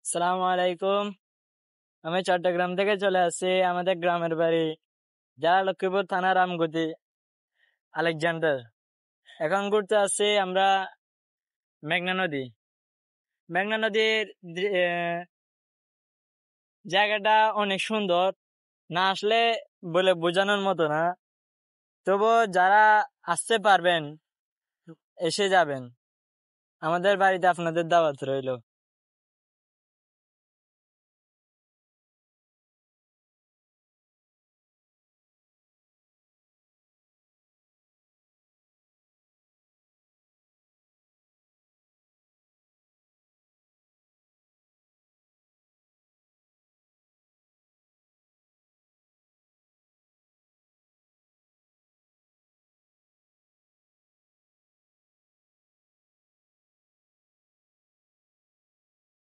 সালামু আলাইকুম। আমি চট্টগ্রাম থেকে চলে আসছি আমাদের গ্রামের বাড়ি, জেলা লক্ষ্মীপুর, থানা রামগতি, আলেকজান্ডার। এখন ঘুরতে আসছি আমরা মেঘনা নদী। মেঘনা নদীর জায়গাটা অনেক সুন্দর, না আসলে বলে বোঝানোর মতো না। তবুও যারা আসতে পারবেন এসে যাবেন, আমাদের বাড়িতে আপনাদের দাওয়াত রইলো।